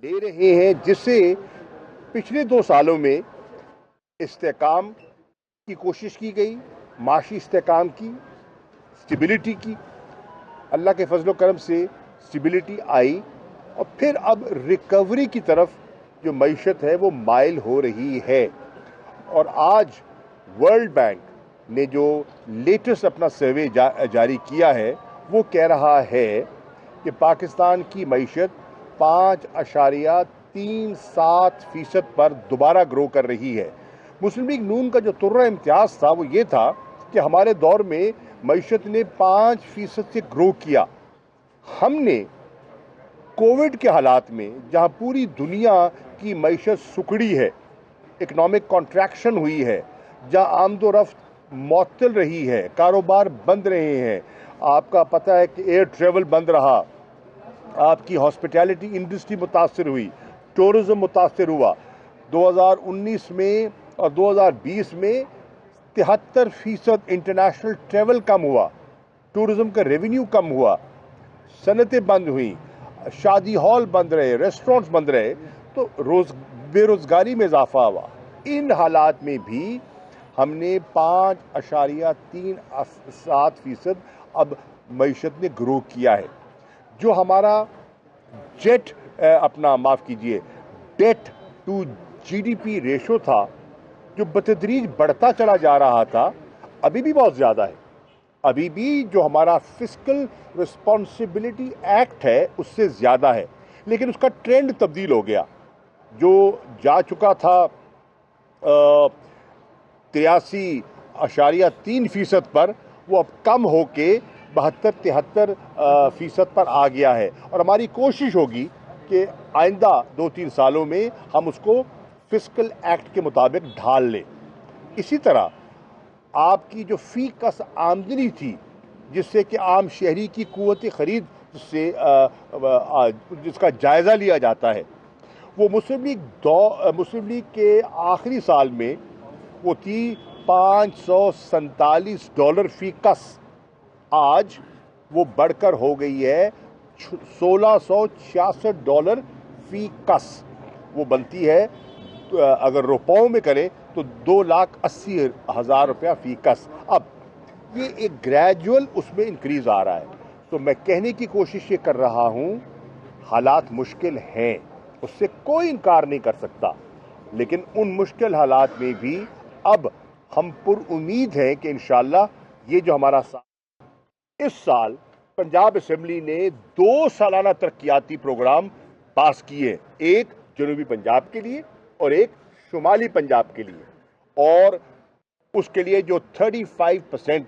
ले रहे हैं, जिससे पिछले 2 सालों में इस्तेकाम की कोशिश की गई, माशी इस्तेकाम की, स्टेबिलिटी की। अल्लाह के फजल करम से स्टेबिलिटी आई और फिर अब रिकवरी की तरफ जो मईशत है वो माइल हो रही है। और आज वर्ल्ड बैंक ने जो लेटेस्ट अपना सर्वे जारी किया है वो कह रहा है कि पाकिस्तान की मईशत 5.37% पर दोबारा ग्रो कर रही है। मुस्लिम लीग नून का जो तुर्रा इम्तियाज था वो ये था कि हमारे दौर में मईशत ने 5% से ग्रो किया। हमने कोविड के हालात में जहां पूरी दुनिया की मईशत सुकड़ी है, इकोनॉमिक कॉन्ट्रैक्शन हुई है, जहां आमदोरफ्त मअतल रही है, कारोबार बंद रहे हैं, आपका पता है कि एयर ट्रेवल बंद रहा, आपकी हॉस्पिटैलिटी इंडस्ट्री मुतासर हुई, टूरिज्म मुतासर हुआ। 2019 में और 2020 में 73% इंटरनेशनल ट्रेवल कम हुआ, टूरिज्म का रेवेन्यू कम हुआ, सनतें बंद हुई, शादी हॉल बंद रहे, रेस्टोरेंट्स बंद रहे, तो बेरोजगारी में इजाफा हुआ। इन हालात में भी हमने 5.37% अब मईशत ने ग्रो किया है। जो हमारा डेट टू जीडीपी रेशो था, जो बतदरीज बढ़ता चला जा रहा था, अभी भी बहुत ज़्यादा है। अभी भी जो हमारा फिस्कल रिस्पॉन्सिबिलिटी एक्ट है उससे ज़्यादा है, लेकिन उसका ट्रेंड तब्दील हो गया। जो जा चुका था 83.3% पर, वो अब कम होके 72-73% पर आ गया है। और हमारी कोशिश होगी कि आइंदा 2-3 सालों में हम उसको फिस्कल एक्ट के मुताबिक ढाल लें। इसी तरह आपकी जो फी कस आमदनी थी, जिससे कि आम शहरी की कुव्वत खरीद से जिसका जायज़ा लिया जाता है, वो मुस्लिम लीग के आखिरी साल में वो थी $547 फी कस। आज वो बढ़कर हो गई है $1666 फी कस। वो बनती है, अगर रुपयों में करें तो 2,80,000 रुपया फी कस। अब ये एक ग्रेजुअल उसमें इंक्रीज आ रहा है। तो मैं कहने की कोशिश ये कर रहा हूं, हालात मुश्किल हैं, उससे कोई इनकार नहीं कर सकता, लेकिन उन मुश्किल हालात में भी अब हम पुरुमीद हैं कि इंशाअल्लाह ये जो हमारा इस साल पंजाब असेंबली ने 2 सालाना तरक्याती प्रोग्राम पास किए, एक जनूबी पंजाब के लिए और एक शुमाली पंजाब के लिए। और उसके लिए जो 35%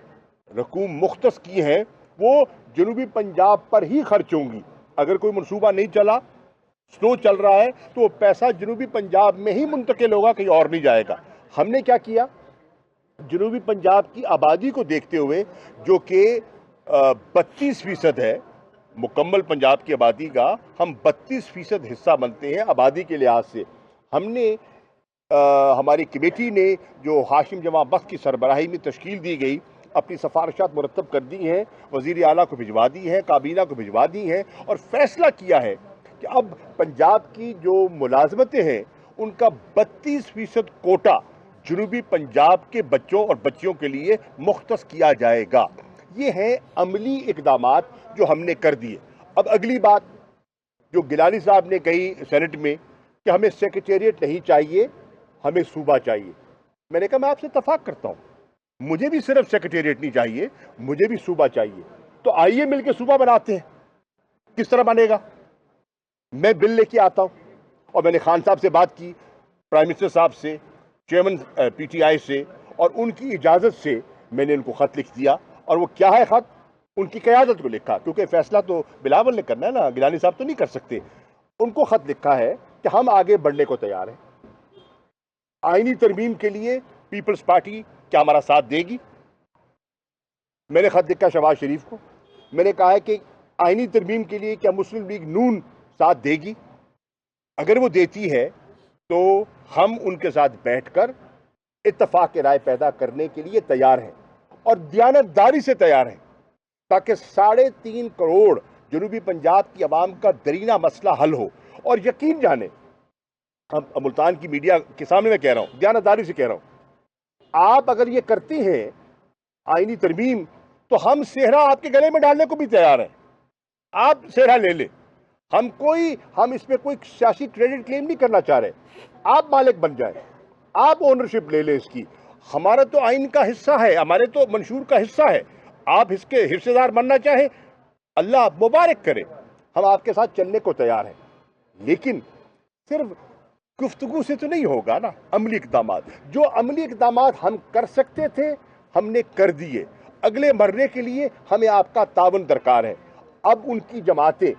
रकूम मुख्तस की हैं वो जनूबी पंजाब पर ही खर्च होंगी। अगर कोई मनसूबा नहीं चला, स्लो चल रहा है, तो वो पैसा जनूबी पंजाब में ही मुंतकिल होगा, कहीं और नहीं जाएगा। हमने क्या किया, जनूबी पंजाब की आबादी को देखते हुए, जो कि 32% है मुकम्मल पंजाब की आबादी का, हम 32% हिस्सा बनते हैं आबादी के लिहाज से। हमने हमारी कमेटी ने जो हाशिम जमा बख्श की सरबराही में तश्कील दी गई, अपनी सिफारिशात मुरतब कर दी हैं, वज़ीर आला को भिजवा दी हैं, काबीना को भिजवा दी हैं, और फैसला किया है कि अब पंजाब की जो मुलाजमतें हैं उनका 32% कोटा जनूबी पंजाब के बच्चों और बच्चियों के लिए मुख्तस किया जाएगा। ये हैं अमली इकदामात जो हमने कर दिए। अब अगली बात जो गिलानी साहब ने कही सेनेट में कि हमें सेक्रेटेरिएट नहीं चाहिए, हमें सूबा चाहिए, मैंने कहा मैं आपसे इत्तफाक करता हूं, मुझे भी सिर्फ सेक्रेटेरिएट नहीं चाहिए, मुझे भी सूबा चाहिए। तो आइए मिलकर सूबा बनाते हैं। किस तरह बनेगा, मैं बिल लेके आता हूं। और मैंने खान साहब से बात की, प्राइम मिनिस्टर साहब से, चेयरमैन पीटीआई से, और उनकी इजाजत से मैंने उनको खत लिख दिया। और वो क्या है खत, उनकी क़यादत को लिखा, क्योंकि फैसला तो बिलावल ने करना है ना, गिलानी साहब तो नहीं कर सकते। उनको खत लिखा है कि हम आगे बढ़ने को तैयार हैं। आईनी तरमीम के लिए पीपल्स पार्टी क्या हमारा साथ देगी? मैंने खत लिखा शहबाज शरीफ को, मैंने कहा है कि आईनी तरमीम के लिए क्या मुस्लिम लीग नून साथ देगी? अगर वो देती है तो हम उनके साथ बैठकर इत्तफाक राय पैदा करने के लिए तैयार हैं, और दयानतदारी से तैयार हैं, ताकि 3.5 करोड़ जनूबी पंजाब की आवाम का दरीना मसला हल हो। اور यकीन जाने, हम मुल्तान की मीडिया के सामने मैं कह रहा हूँ, दयानतदारी से कह रहा हूँ, आप अगर ये करते हैं आईनी तरमीम तो हम सेहरा आपके गले में डालने को भी तैयार हैं। आप सेहरा ले ले, हम इसमें कोई सियासी क्रेडिट क्लेम नहीं करना चाह रहे। आप मालिक बन जाए, आप ओनरशिप ले ले इसकी। हमारा तो आइन का हिस्सा है, हमारे तो मंशूर का हिस्सा है। आप इसके हिस्सेदार बनना चाहें, अल्लाह मुबारक करे, हम आपके साथ चलने को तैयार हैं। लेकिन सिर्फ गुफ्तगू से तो नहीं होगा ना। अमली इक़दामात, जो अमली इक़दामात हम कर सकते थे हमने कर दिए। अगले मरने के लिए हमें आपका तावन दरकार है। अब उनकी जमातें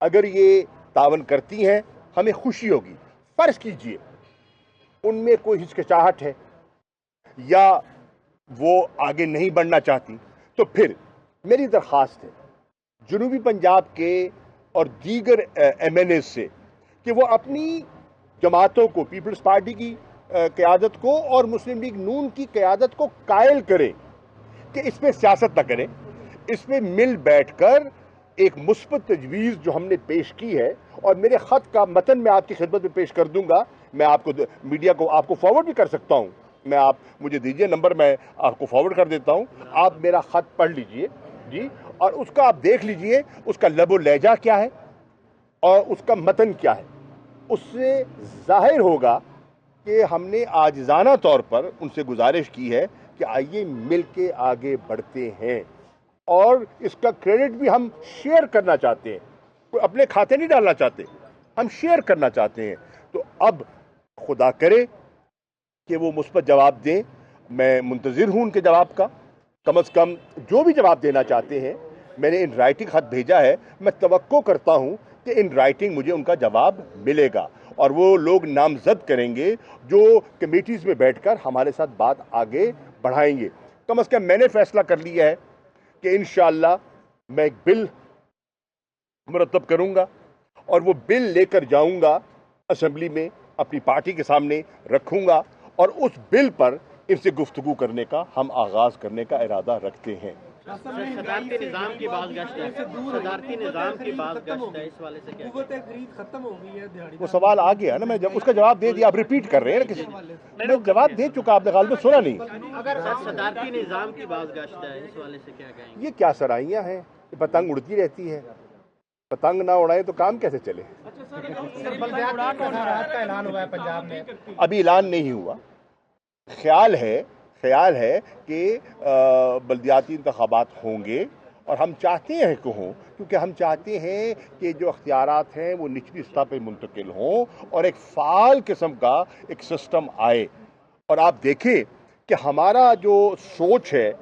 अगर ये तावन करती हैं हमें खुशी होगी। फर्ज कीजिए उनमें कोई हिचकिचाहट है या वो आगे नहीं बढ़ना चाहती, तो फिर मेरी दरख्वास्त है जनूबी पंजाब के और दीगर MNA से कि वो अपनी जमातों को, पीपल्स पार्टी की क़यादत को और मुस्लिम लीग नून की क़यादत को कायल करें कि इस पर सियासत न करें, इस पर मिल बैठकर एक मुस्बत तजवीज़ जो हमने पेश की है, और मेरे ख़त का मतन मैं आपकी खिदमत में पेश कर दूंगा। मैं आपको मीडिया को आपको फॉरवर्ड भी कर सकता हूँ। आप मुझे दीजिए नंबर, मैं आपको फॉरवर्ड कर देता हूँ। आप मेरा ख़त पढ़ लीजिए जी, और उसका आप देख लीजिए उसका लबो लहजा क्या है और उसका मतन क्या है। उससे ज़ाहिर होगा कि हमने आजिज़ाना तौर पर उनसे गुजारिश की है कि आइए मिल के आगे बढ़ते हैं, और इसका क्रेडिट भी हम शेयर करना चाहते हैं। कोई अपने खाते नहीं डालना चाहते, हम शेयर करना चाहते हैं। तो अब खुदा करे कि वो मुस्बत जवाब दें। मैं मुंतज़िर हूँ उनके जवाब का। कम से कम जो भी जवाब देना चाहते हैं, मैंने इन राइटिंग खत भेजा है, मैं तवक्को करता हूँ कि इन राइटिंग मुझे उनका जवाब मिलेगा, और वो लोग नामजद करेंगे जो कमेटीज़ में बैठकर हमारे साथ बात आगे बढ़ाएंगे। कम से कम मैंने फैसला कर लिया है कि इंशाअल्लाह मैं एक बिल मुरतब करूंगा और वो बिल लेकर जाऊंगा असेंबली में, अपनी पार्टी के सामने रखूंगा, और उस बिल पर इनसे गुफ्तगू करने का हम आगाज करने का इरादा रखते हैं। सदारती निज़ाम की बात गश्त है, सदारती निज़ाम की बात गश्त है, इस वाले से क्या खरीद खत्म हो गई है दिहाड़ी? वो सवाल आ गया ना, मैं जब उसका जवाब दे दिया, आप रिपीट कर रहे हैं ना किसी, मैं जवाब दे चुका, आपने गाल में सुना नहीं। अगर सदारती निज़ाम की बात गश्त है, इस वाले से क्या कहेंगे? ये क्या सराहियां हैं, पतंग उड़ती रहती है, पतंग ना उड़ाए तो काम कैसे चले। का ऐलान हुआ है पंजाब में, अभी ऐलान नहीं हुआ। ख्याल है कि बल्दियाती इंतखाबात होंगे, और हम चाहते हैं कि हों, क्योंकि हम चाहते हैं कि जो अख्तियारात हैं वो निचली सतह पे मुंतकिल हों और एक फ़ाल किस्म का एक सिस्टम आए। और आप देखें कि हमारा जो सोच है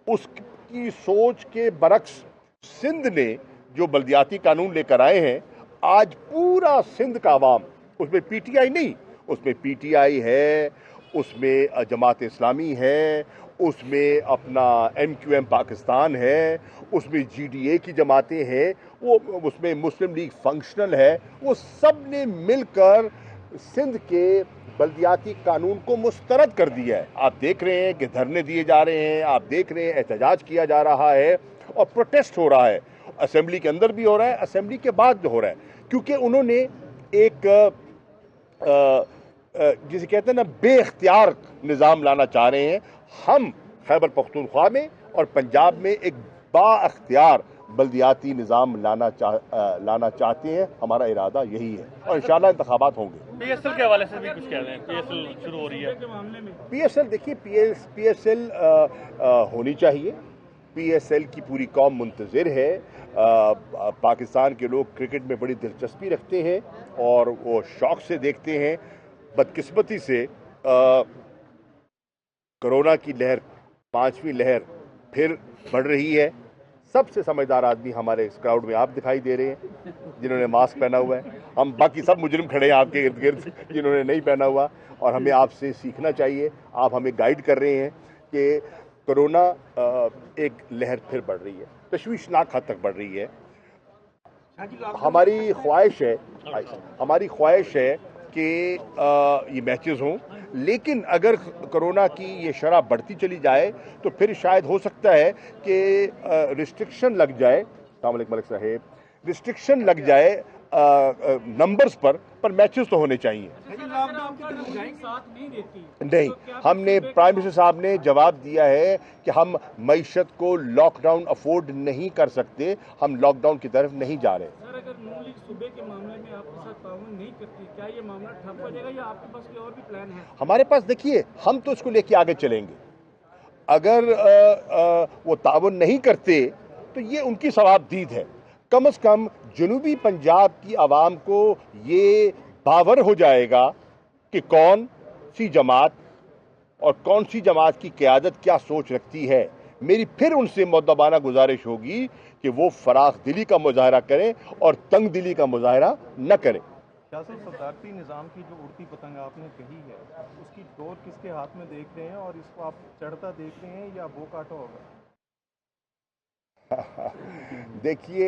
उसकी सोच के बरक्स सिंध ने जो बल्दियाती कानून लेकर आए हैं, आज पूरा सिंध का आवाम, उसमें PTI नहीं, उसमें PTI है, उसमें जमात इस्लामी है, उसमें अपना MQM पाकिस्तान है, उसमें GDA की जमातें हैं, वो उसमें मुस्लिम लीग फंक्शनल है, वो सब ने मिलकर सिंध के बल्दियाती कानून को मुस्तरद कर दिया है। आप देख रहे हैं कि धरने दिए जा रहे हैं, आप देख रहे हैं एहतजाज किया जा रहा है और प्रोटेस्ट हो रहा है। असेंबली के अंदर भी हो रहा है, असेंबली के बाद भी हो रहा है, क्योंकि उन्होंने एक जिसे कहते हैं ना बेख्तियार निज़ाम लाना चाह रहे हैं। हम खैबर पख्तूनख्वा में और पंजाब में एक बाअख्तियार बल्दियाती निज़ाम लाना चाहते हैं। हमारा इरादा यही है, और इंशाअल्लाह इंतखाबात होंगे। PSL के हवाले से भी कुछ कह रहे हैं, PSL शुरू हो रही है। PSL देखिए, PSL होनी चाहिए। PSL की पूरी कौम मुंतज़िर है। पाकिस्तान के लोग क्रिकेट में बड़ी दिलचस्पी रखते हैं और वो शौक़ से देखते हैं। बदकिस्मती से कोरोना की लहर, 5वीं लहर फिर बढ़ रही है। सबसे समझदार आदमी हमारे इस क्राउड में आप दिखाई दे रहे हैं, जिन्होंने मास्क पहना हुआ है। हम बाकी सब मुजरिम खड़े हैं आपके इर्द गिर्द जिन्होंने नहीं पहना हुआ, और हमें आपसे सीखना चाहिए। आप हमें गाइड कर रहे हैं कि कोरोना एक लहर फिर बढ़ रही है, तशवीशनाक हद तक बढ़ रही है। हमारी ख्वाहिश है कि ये मैचेस हों, लेकिन अगर कोरोना की ये शरह बढ़ती चली जाए तो फिर शायद हो सकता है कि रिस्ट्रिक्शन लग जाए। अस्सलाम वालेकुम मलिक साहब, रिस्ट्रिक्शन लग जाए नंबर्स पर मैचेस तो होने चाहिए। नहीं, हमने प्राइम मिनिस्टर साहब ने जवाब दिया है कि हम मईशत को लॉकडाउन अफोर्ड नहीं कर सकते, हम लॉकडाउन की तरफ नहीं जा रहे। सर, अगर नून लीग सूबे के मामले में आपके साथ ताउन नहीं करती, क्या ये मामला ठप हो जाएगा या आपके पास कोई और भी प्लान है? हमारे पास देखिए, हम तो इसको लेके आगे चलेंगे। अगर वो ताउन नहीं करते तो ये उनकी सवाबदीद है। कम से कम जनूबी पंजाब की आवाम को ये बावर हो जाएगा कि कौन सी जमात और कौन सी जमात की क़यादत क्या सोच रखती है। मेरी फिर उनसे मुद्दबाना गुजारिश होगी कि वो फराख दिली का मुजाहरा करें और तंग दिली का मुजाहरा न करें। शाह साहब, सदारती निज़ाम की जो उड़ती पतंग आपने कही है, उसकी डोर किसके हाथ में देख रहे हैं और इसको आप चढ़ता देख रहे हैं या वो काटा होगा? देखिए,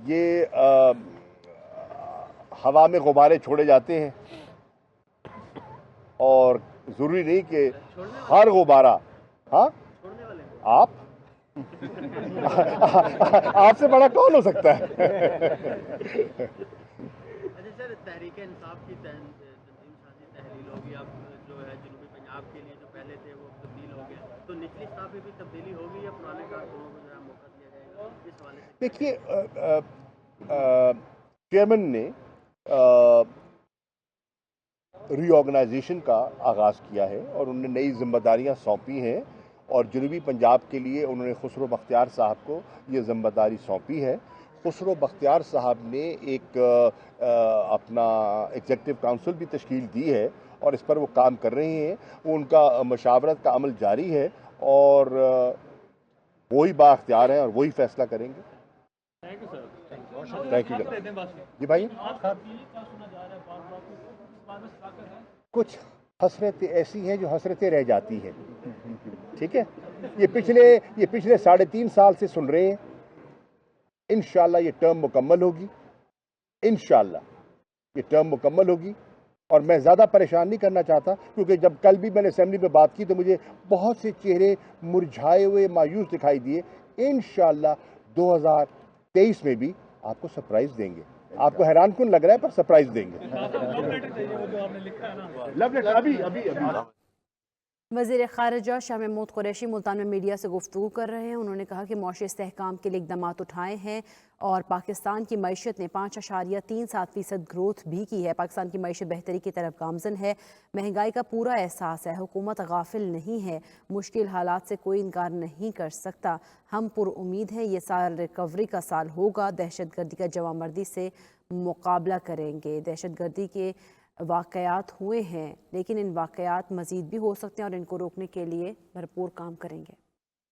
ये हवा में गुब्बारे छोड़े जाते हैं और ज़रूरी नहीं कि हर गुब्बारा, हाँ, आप आपसे बड़ा कौन हो सकता है? अच्छा सर, तहरीक इंसाफ की तंजीम साजी तहलील होगी, अब जो है जनूबी पंजाब के लिए जो पहले थे वो तब्दील हो गया, तो निचली सतह पे भी तब्दीली होगी या पुराने कारकुनों को जो है मौका दिया जाएगा? इस हवाले से देखिए, चेयरमैन ने रीऑर्गेनाइजेशन का आगाज़ किया है और उन्होंने नई जिम्मेदारियां सौंपी हैं और जनूबी पंजाब के लिए उन्होंने खुसरो बख्तियार साहब को ये जिम्मेदारी सौंपी है। खुसरो बख्तियार साहब ने एक अपना एग्जीक्यूटिव काउंसिल भी तश्कील दी है और इस पर वो काम कर रहे हैं। वो उनका मशावरत का अमल जारी है और वही बाख्तियार हैं और वही फैसला करेंगे। Thank you sir. Thank you जी भाई। कुछ हसरतें ऐसी हैं जो हसरतें रह जाती हैं, ठीक है। ये पिछले 3.5 साल से सुन रहे हैं। इंशाल्लाह ये टर्म मुकम्मल होगी, इंशाल्लाह ये टर्म मुकम्मल होगी और मैं ज़्यादा परेशान नहीं करना चाहता, क्योंकि जब कल भी मैंने असेंबली में बात की तो मुझे बहुत से चेहरे मुरझाए हुए मायूस दिखाई दिए। इंशाल्लाह 2023 में भी आपको सरप्राइज देंगे। आपको हैरान कौन लग रहा है, पर सरप्राइज देंगे। लव लेटर अभी वज़ीर ख़ारिजा शाह महमूद कुरैशी मुल्तान में मीडिया से गुफ्तगू कर रहे हैं। उन्होंने कहा कि मौशी इस्तेहकाम के लिए इक़दामात उठाए हैं और पाकिस्तान की मईशत ने 5.37% ग्रोथ भी की है। पाकिस्तान की मईशत बेहतरी की तरफ गामज़न है। महंगाई का पूरा एहसास है, हुकूमत गाफिल नहीं है, मुश्किल हालात से कोई इनकार नहीं कर सकता। हम पुरुम्मीद हैं ये साल रिकवरी का साल होगा। दहशत गर्दी का जवामर्दी से मुकाबला करेंगे। दहशत गर्दी के वाक़यात हुए हैं, लेकिन इन वाक़यात मज़ीद भी हो सकते हैं और इनको रोकने के लिए भरपूर काम करेंगे।